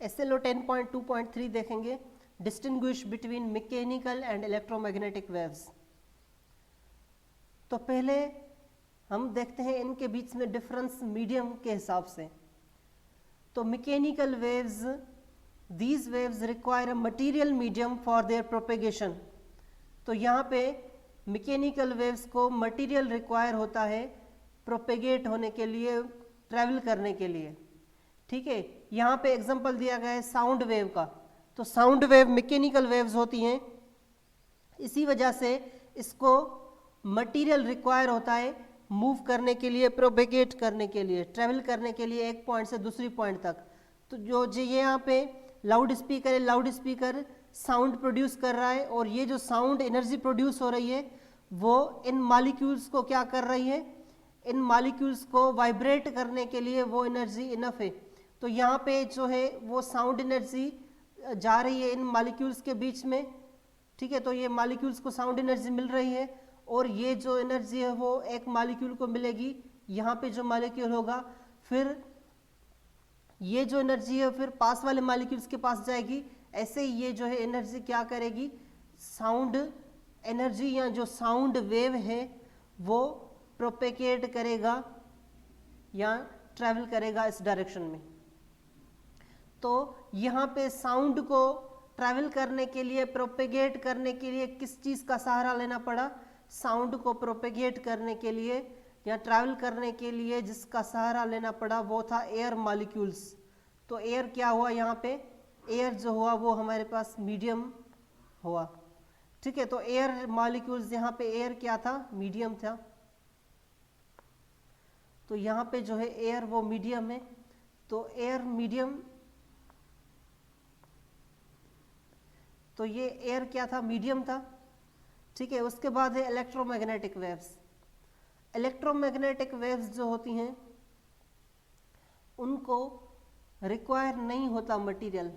SLO 10.2.3 देखेंगे, distinguish between mechanical and electromagnetic waves. तो पहले हम देखते हैं इनके बीच में डिफरेंस मीडियम के हिसाब से। तो mechanical waves, these waves require a material medium for their propagation. तो यहाँ पे मैकेनिकल वेव्स को मटीरियल रिक्वायर होता है प्रोपेगेट होने के लिए, ट्रैवल करने के लिए। ठीक है, यहाँ पे एग्जांपल दिया गया है साउंड वेव का। तो साउंड वेव मैकेनिकल वेव्स होती हैं, इसी वजह से इसको मटीरियल रिक्वायर होता है मूव करने के लिए, प्रोपेगेट करने के लिए, ट्रैवल करने के लिए एक पॉइंट से दूसरी पॉइंट तक। तो जो ये यहाँ पे लाउड स्पीकर है, लाउड स्पीकर साउंड प्रोड्यूस कर रहा है, और ये जो साउंड एनर्जी प्रोड्यूस हो रही है वो इन मॉलिक्यूल्स को क्या कर रही है, इन मॉलिक्यूल्स को वाइब्रेट करने के लिए वो एनर्जी इनफ है। तो यहाँ पे जो है वो साउंड एनर्जी जा रही है इन मॉलिक्यूल्स के बीच में। ठीक है, तो ये मॉलिक्यूल्स को साउंड एनर्जी मिल रही है, और ये जो एनर्जी है वो एक मॉलिक्यूल को मिलेगी, यहाँ पे जो मॉलिक्यूल होगा, फिर ये जो एनर्जी है फिर पास वाले मॉलिक्यूल्स के पास जाएगी। ऐसे ही ये जो है एनर्जी क्या करेगी, साउंड एनर्जी या जो साउंड वेव है वो प्रोपेगेट करेगा या ट्रैवल करेगा इस डायरेक्शन में। तो यहाँ पे साउंड को ट्रैवल करने के लिए, प्रोपेगेट करने के लिए किस चीज़ का सहारा लेना पड़ा, साउंड को प्रोपेगेट करने के लिए या ट्रैवल करने के लिए जिसका सहारा लेना पड़ा वो था एयर मॉलिक्यूल्स। तो एयर क्या हुआ, यहाँ पे एयर जो हुआ वो हमारे पास मीडियम हुआ। ठीक है, तो एयर मॉलिक्यूल्स, यहाँ पे एयर क्या था, मीडियम था। तो यहाँ पे जो है एयर वो मीडियम है, तो एयर मीडियम, तो ये एयर क्या था, मीडियम था। ठीक है, उसके बाद है इलेक्ट्रोमैग्नेटिक वेव्स। इलेक्ट्रोमैग्नेटिक वेव्स जो होती हैं उनको रिक्वायर नहीं होता मटेरियल,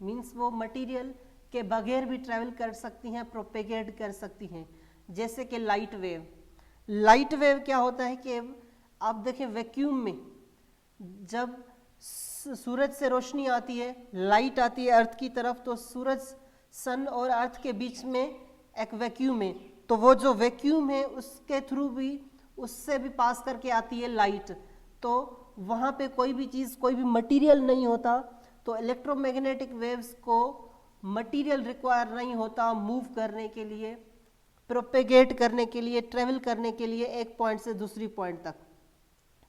मींस वो मटेरियल के बगैर भी ट्रैवल कर सकती हैं, प्रोपेगेट कर सकती हैं। जैसे कि लाइट वेव। लाइट वेव क्या होता है कि आप देखें वैक्यूम में जब सूरज से रोशनी आती है, लाइट आती है अर्थ की तरफ, तो सूरज, सन और अर्थ के बीच में एक वैक्यूम है, तो वो जो वैक्यूम है उसके थ्रू भी, उससे भी पास करके आती है लाइट। तो वहाँ पे कोई भी चीज़, कोई भी मटेरियल नहीं होता। तो इलेक्ट्रोमैग्नेटिक वेव्स को मटेरियल रिक्वायर नहीं होता मूव करने के लिए, प्रोपेगेट करने के लिए, ट्रेवल करने के लिए एक पॉइंट से दूसरी पॉइंट तक।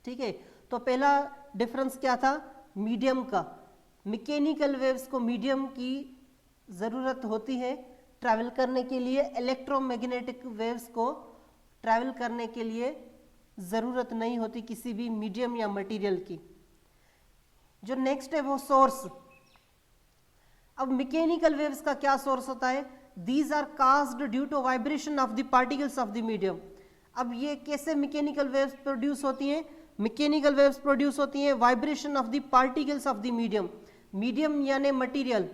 ठीक है, तो पहला डिफरेंस क्या था, मीडियम का। मैकेनिकल वेव्स को मीडियम की ज़रूरत होती है ट्रैवल करने के लिए, इलेक्ट्रोमैग्नेटिक वेव्स को ट्रैवल करने के लिए ज़रूरत नहीं होती किसी भी मीडियम या मटेरियल की। जो नेक्स्ट है वो सोर्स। अब मैकेनिकल वेव्स का क्या सोर्स होता है, these are caused due to vibration of the particles of the medium. अब ये कैसे मैकेनिकल वेव्स प्रोड्यूस होती हैं, मैकेनिकल वेव्स प्रोड्यूस होती हैं vibration of the particles of the medium. Medium यानी मटेरियल,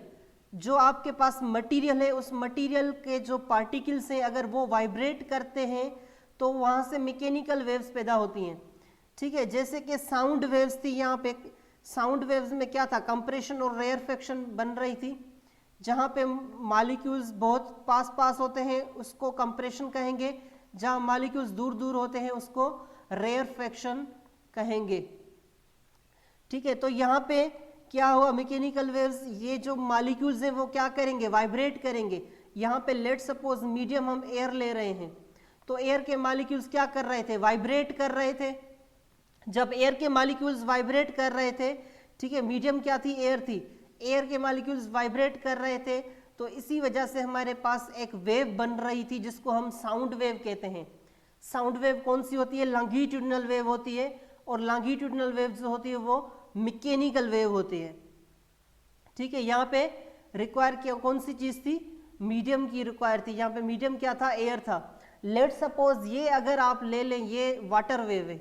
जो आपके पास मटेरियल है उस मटेरियल के जो पार्टिकल्स हैं अगर वो वाइब्रेट करते हैं तो वहाँ से मैकेनिकल वेव्स पैदा होती हैं। ठीक है, जैसे कि साउंड वेव्स थी, यहाँ पे साउंड वेव्स में क्या था, कंप्रेशन और रेयरफेक्शन बन रही थी। जहाँ पे मॉलिक्यूल्स बहुत पास पास होते हैं उसको कंप्रेशन कहेंगे, जहाँ मॉलिक्यूल्स दूर दूर होते हैं उसको रेयरफेक्शन कहेंगे। ठीक है, तो यहाँ पे क्या हुआ, मैकेनिकल वेव्स, ये जो मॉलिक्यूल्स हैं वो क्या करेंगे, वाइब्रेट करेंगे। यहाँ पे लेट सपोज मीडियम हम एयर ले रहे हैं, तो एयर के मॉलिक्यूल्स क्या कर रहे थे, वाइब्रेट कर रहे थे। जब एयर के मॉलिक्यूल्स वाइब्रेट कर रहे थे, ठीक है, मीडियम क्या थी, एयर थी, एयर के मॉलिक्यूल्स वाइब्रेट कर रहे थे, तो इसी वजह से हमारे पास एक वेव बन रही थी जिसको हम साउंड वेव कहते हैं। साउंड वेव कौन सी होती है, लॉन्गिट्यूडिनल वेव होती है, और लॉन्गिट्यूडिनल वेव जो होती है वो मैकेनिकल वेव होती है। ठीक है, यहाँ पे रिक्वायर क्या, कौन सी चीज थी, मीडियम की रिक्वायर थी। यहाँ पे मीडियम क्या था, एयर था। लेट सपोज ये अगर आप ले लें, ये वाटर वेव है,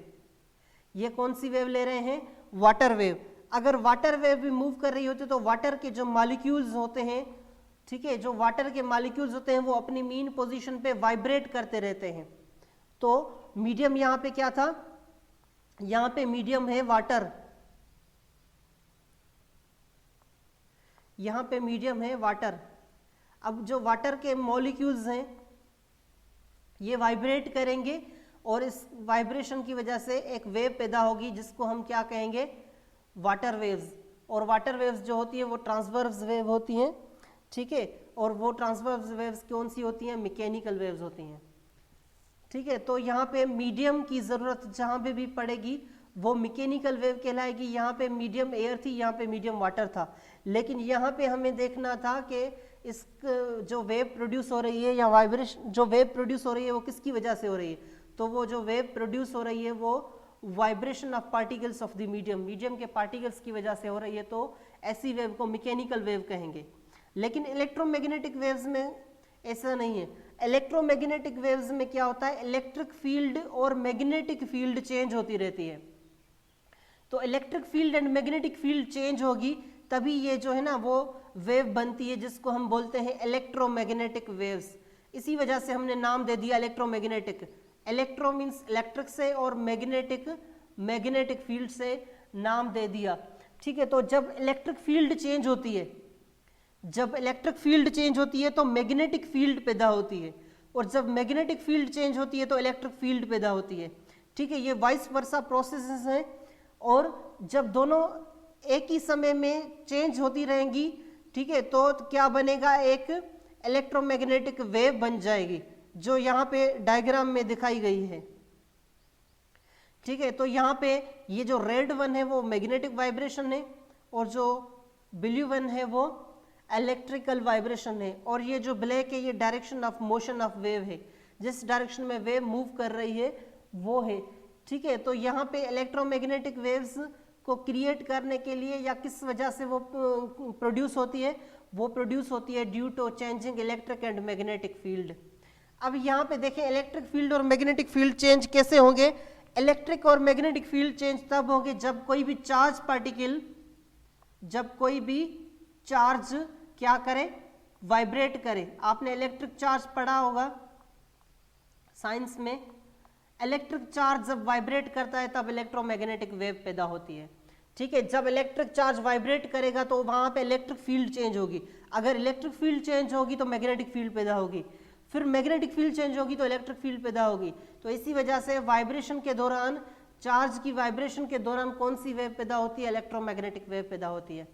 ये कौन सी वेव ले रहे हैं, वाटर वेव। अगर वाटर वेव भी मूव कर रही होती तो वाटर के जो मॉलिक्यूल्स होते हैं, ठीक है, जो वाटर के मॉलिक्यूल्स होते हैं वो अपनी मीन पोजीशन पे वाइब्रेट करते रहते हैं। तो मीडियम यहाँ पे क्या था, यहाँ पे मीडियम है वाटर। यहाँ पे मीडियम है वाटर। अब जो वाटर के मॉलिक्यूल्स हैं ये वाइब्रेट करेंगे और इस वाइब्रेशन की वजह से एक वेव पैदा होगी जिसको हम क्या कहेंगे, वाटर वेव्स। और वाटर वेव्स जो होती है वो ट्रांसवर्स वेव होती हैं, ठीक है। और वो ट्रांसवर्स वेव्स कौन सी होती हैं, मैकेनिकल वेव्स होती हैं, ठीक है। तो यहाँ पे मीडियम की ज़रूरत जहाँ पे भी पड़ेगी वो मैकेनिकल वेव कहलाएगी। यहाँ पे मीडियम एयर थी, यहाँ पे मीडियम वाटर था, लेकिन यहाँ पे हमें देखना था कि इस जो वेव प्रोड्यूस हो रही है या वाइब्रेशन जो वेव प्रोड्यूस हो रही है वो किसकी वजह से हो रही है, तो वो जो वेव प्रोड्यूस हो रही है वो vibration of particles of the medium के पार्टिकल्स की वजह से हो रही है, तो ऐसी वेव को मैकेनिकल वेव कहेंगे। लेकिन इलेक्ट्रोमैग्नेटिक वेव्स में ऐसा नहीं है। इलेक्ट्रोमैग्नेटिक वेव्स में क्या होता है, इलेक्ट्रिक फील्ड और मैग्नेटिक फील्ड चेंज होती रहती है। तो electric field and magnetic field change होगी तभी ये जो है ना वो वेव बनती है जिसको हम बोलते हैं इलेक्ट्रोमैग्नेटिक वेव्स। इसी वजह से हमने नाम दे दिया इलेक्ट्रोमैग्नेटिक। इलेक्ट्रो मीन्स इलेक्ट्रिक से और मैग्नेटिक मैग्नेटिक फील्ड से नाम दे दिया, ठीक है। तो जब इलेक्ट्रिक फील्ड चेंज होती है, जब इलेक्ट्रिक फील्ड चेंज होती है तो मैग्नेटिक फील्ड पैदा होती है, और जब मैग्नेटिक फील्ड चेंज होती है तो इलेक्ट्रिक फील्ड पैदा होती है, ठीक है। ये वाइस वर्सा प्रोसेसेस हैं, और जब दोनों एक ही समय में चेंज होती रहेंगी, ठीक है, तो क्या बनेगा, एक इलेक्ट्रोमैग्नेटिक वेव बन जाएगी जो यहाँ पे डायग्राम में दिखाई गई है, ठीक है। तो यहाँ पे ये जो रेड वन है वो मैग्नेटिक वाइब्रेशन है और जो ब्लू वन है वो इलेक्ट्रिकल वाइब्रेशन है, और ये जो ब्लैक है ये direction of motion of wave है, जिस डायरेक्शन में वेव मूव कर रही है वो है, ठीक है। तो यहाँ पे इलेक्ट्रोमैग्नेटिक वेव्स को क्रिएट करने के लिए या किस वजह से वो प्रोड्यूस होती है, वो प्रोड्यूस होती है due to changing electric and magnetic field. अब यहाँ पे देखें इलेक्ट्रिक फील्ड और मैग्नेटिक फील्ड चेंज कैसे होंगे। इलेक्ट्रिक और मैग्नेटिक फील्ड चेंज तब होंगे जब कोई भी चार्ज पार्टिकल, जब कोई भी चार्ज क्या करे, वाइब्रेट करे। आपने इलेक्ट्रिक चार्ज पढ़ा होगा साइंस में। इलेक्ट्रिक चार्ज जब वाइब्रेट करता है तब इलेक्ट्रोमैग्नेटिक वेव पैदा होती है, ठीक है। जब इलेक्ट्रिक चार्ज वाइब्रेट करेगा तो वहां पे इलेक्ट्रिक फील्ड चेंज होगी। अगर इलेक्ट्रिक फील्ड चेंज होगी तो मैग्नेटिक फील्ड पैदा होगी, फिर मैग्नेटिक फील्ड चेंज होगी तो इलेक्ट्रिक फील्ड पैदा होगी। तो इसी वजह से वाइब्रेशन के दौरान, चार्ज की वाइब्रेशन के दौरान कौन सी वेव पैदा होती है, इलेक्ट्रोमैग्नेटिक वेव पैदा होती है,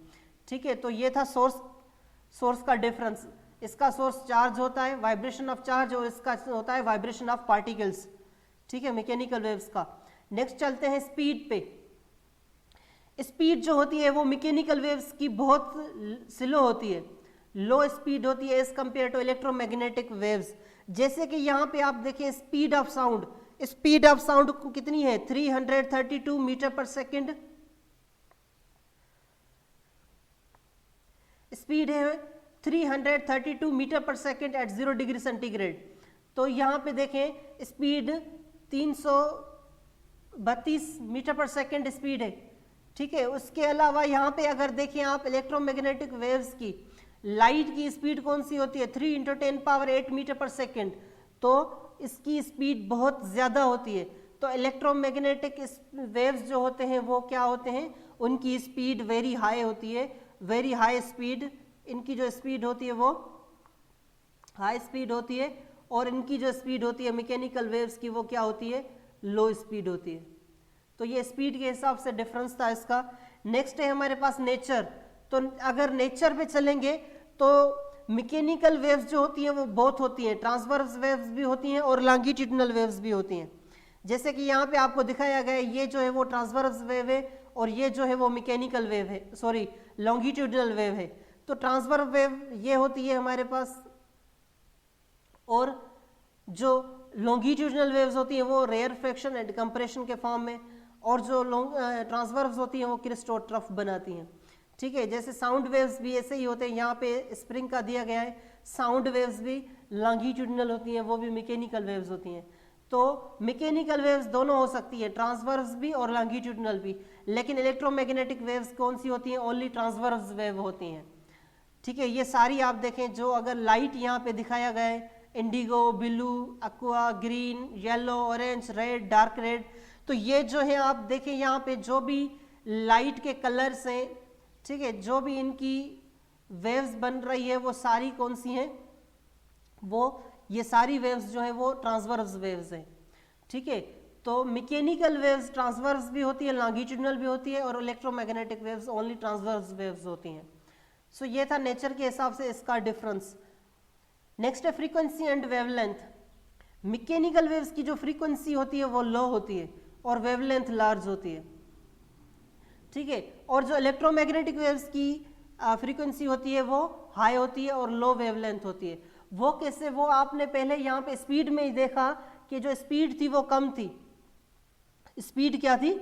ठीक है। तो ये था सोर्स का डिफरेंस। इसका सोर्स चार्ज होता है, वाइब्रेशन ऑफ चार्ज, और इसका होता है वाइब्रेशन ऑफ पार्टिकल्स, ठीक है, मैकेनिकल वेव्स का। नेक्स्ट चलते हैं स्पीड पे। स्पीड जो होती है वो मैकेनिकल वेव्स की बहुत स्लो होती है, लो स्पीड होती है as compare to electromagnetic waves. जैसे कि यहाँ पे आप देखें speed of sound, speed of sound कितनी है, 332 मीटर पर सेकेंड स्पीड है, 332 मीटर पर सेकेंड एट 0 डिग्री सेंटीग्रेड। तो यहाँ पे देखें स्पीड 332 मीटर पर सेकेंड स्पीड है, ठीक है। उसके अलावा यहाँ पे अगर देखें आप इलेक्ट्रोमैग्नेटिक वेव्स की, लाइट की स्पीड कौन सी होती है, 3 × 10⁸ मीटर पर सेकेंड, तो इसकी स्पीड बहुत ज़्यादा होती है। तो इलेक्ट्रोमैग्नेटिक वेव्स जो होते हैं वो क्या होते हैं, उनकी स्पीड वेरी हाई होती है, वेरी हाई स्पीड। इनकी जो स्पीड होती है वो हाई स्पीड होती है, और इनकी जो स्पीड होती है मैकेनिकल वेव्स की वो क्या होती है, लो स्पीड होती है। तो ये स्पीड के हिसाब से डिफरेंस था इसका। नेक्स्ट है हमारे पास नेचर। तो अगर नेचर पे चलेंगे तो मैकेनिकल वेव्स जो होती हैं वो बहुत होती हैं, ट्रांसवर्स वेव्स भी होती हैं और लॉन्गिट्यूडिनल वेव्स भी होती हैं। जैसे कि यहाँ पे आपको दिखाया गया है, ये जो है वो ट्रांसवर्स वेव है और ये जो है वो मैकेनिकल वेव है, सॉरी लॉन्गिट्यूडिनल वेव है। तो ट्रांसवर्स वेव ये होती है हमारे पास, और जो लॉन्गिट्यूडिनल वेव्स होती हैं वो रेयरफेक्शन एंड कंप्रेशन के फॉर्म में, और जो ट्रांसवर्स होती हैं वो क्रिस्टोट्रफ बनाती हैं, ठीक है। जैसे साउंड वेव्स भी ऐसे ही होते हैं, यहाँ पे स्प्रिंग का दिया गया है, साउंड वेव्स भी लॉन्गिट्यूडिनल होती हैं, वो भी मैकेनिकल वेव्स होती हैं। तो मैकेनिकल वेव्स दोनों हो सकती है, ट्रांसवर्स भी और लॉन्गिट्यूडिनल भी, लेकिन इलेक्ट्रोमैग्नेटिक वेव्स कौन सी होती हैं, ओनली ट्रांसवर्स वेव होती हैं, ठीक है। ये सारी आप देखें, जो अगर लाइट यहाँ पे दिखाया गया है, Indigo, blue, aqua, green, yellow, orange, red, dark red, तो ये जो है आप देखें यहाँ पे जो भी लाइट के कलर्स हैं, ठीक है, जो भी इनकी वेव्स बन रही है वो सारी कौन सी हैं, वो ये सारी वेव्स जो है वो ट्रांसवर्स वेव्स हैं, ठीक है। तो मैकेनिकल वेव्स ट्रांसवर्स भी होती है, लॉन्गिट्यूडनल भी होती है, और electromagnetic waves only transverse waves होती हैं। सो ये था नेचर के हिसाब से इसका डिफरेंस। नेक्स्ट है frequency and wavelength. Mechanical waves की जो फ्रीक्वेंसी होती है वो लो होती है और वेवलेंथ लार्ज होती है, ठीक है। और जो इलेक्ट्रोमैग्नेटिक वेव्स की फ्रीक्वेंसी होती है वो हाई होती है और लो वेवलेंथ होती है। वो कैसे, वो आपने पहले यहाँ पे स्पीड में ही देखा कि जो स्पीड थी वो कम थी। स्पीड क्या थी,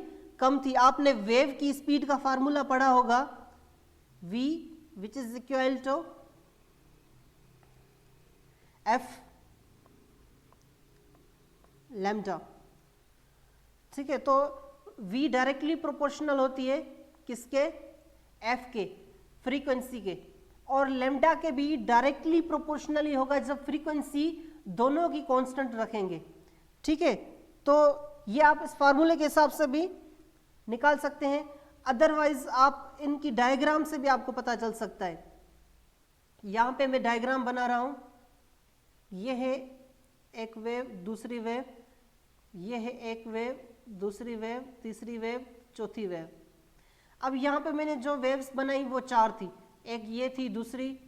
कम थी। आपने वेव की स्पीड का फार्मूला पढ़ा होगा, v which is equal to f lambda, ठीक है। तो v डायरेक्टली प्रोपोर्शनल होती है किसके, f के, फ्रीक्वेंसी के, और लैम्डा के भी डायरेक्टली प्रोपोर्शनल ही होगा जब फ्रीक्वेंसी दोनों की कांस्टेंट रखेंगे, ठीक है। तो ये आप इस फार्मूले के हिसाब से भी निकाल सकते हैं, अदरवाइज आप इनकी डायग्राम से भी आपको पता चल सकता है। यहाँ पे मैं डायग्राम बना रहा हूँ, ये है एक वेव, दूसरी वेव, ये है एक वेव, दूसरी वेव, तीसरी वेव, चौथी वेव। अब यहाँ पे मैंने जो वेव्स बनाई वो चार थी, एक ये थी, दूसरी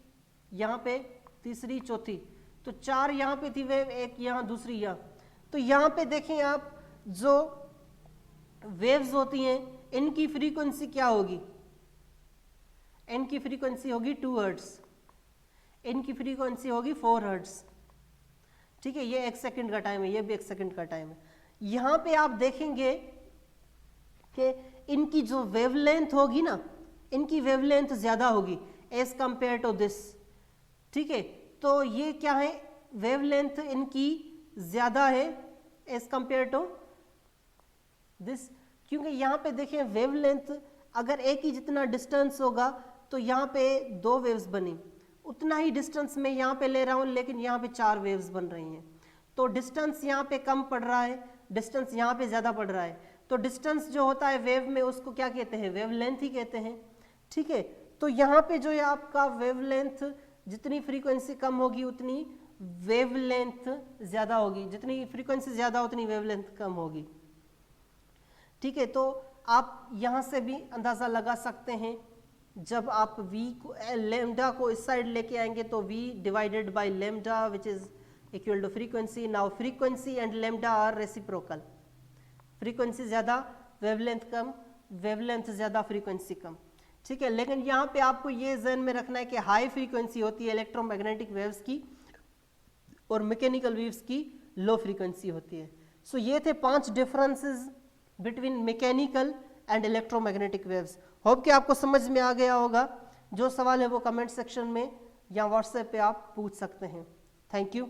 यहाँ पे, तीसरी, चौथी। तो चार यहाँ पे थी वेव, एक यहाँ, दूसरी यहाँ। तो यहाँ पे देखें आप, जो वेव्स होती हैं इनकी फ्रीक्वेंसी क्या होगी, इनकी फ्रीक्वेंसी होगी 2 हर्ट्ज, इनकी फ्रीक्वेंसी होगी 4 हर्ट्ज, ठीक है। ये 1 सेकंड का टाइम है, ये भी 1 सेकंड का टाइम है। यहाँ पे आप देखेंगे कि इनकी जो वेवलेंथ होगी ना, इनकी वेवलेंथ ज्यादा होगी एज कंपेयर टू दिस, ठीक है। तो ये क्या है, वेवलेंथ इनकी ज्यादा है एज कंपेयर टू दिस, क्योंकि यहाँ पे देखें वेवलेंथ अगर एक ही जितना डिस्टेंस होगा तो यहाँ पे 2 वेव्स बनी, उतना ही डिस्टेंस मैं यहाँ पे ले रहा हूँ, लेकिन यहाँ पे 4 वेव्स बन रही हैं। तो डिस्टेंस यहाँ पे कम पड़ रहा है, डिस्टेंस यहाँ पे ज़्यादा पड़ रहा है। तो डिस्टेंस जो होता है वेव में उसको क्या कहते हैं, वेवलेंथ ही कहते हैं, ठीक है। तो यहाँ पे जो है आपका वेवलेंथ, जितनी फ्रीक्वेंसी कम होगी उतनी वेवलेंथ ज़्यादा होगी, जितनी फ्रीक्वेंसी ज़्यादा उतनी वेवलेंथ कम होगी, ठीक है। तो आप यहाँ से भी अंदाज़ा लगा सकते हैं, जब आप v को, लेमडा को इस साइड लेके आएंगे तो v divided by lambda which is equal to frequency. Now frequency and lambda are reciprocal, frequency ज़्यादा वेवलेंथ कम, वेवलेंथ ज़्यादा फ्रीक्वेंसी कम, ठीक है। लेकिन यहाँ पे आपको ये ज़हन में रखना है कि हाई फ्रीक्वेंसी होती है इलेक्ट्रोमैग्नेटिक वेव्स की और मैकेनिकल वेव्स की लो फ्रीक्वेंसी होती है। सो ये थे 5 differences between mechanical and electromagnetic waves. Hope कि आपको समझ में आ गया होगा। जो सवाल है वो कमेंट सेक्शन में या व्हाट्सएप पे आप पूछ सकते हैं। Thank you.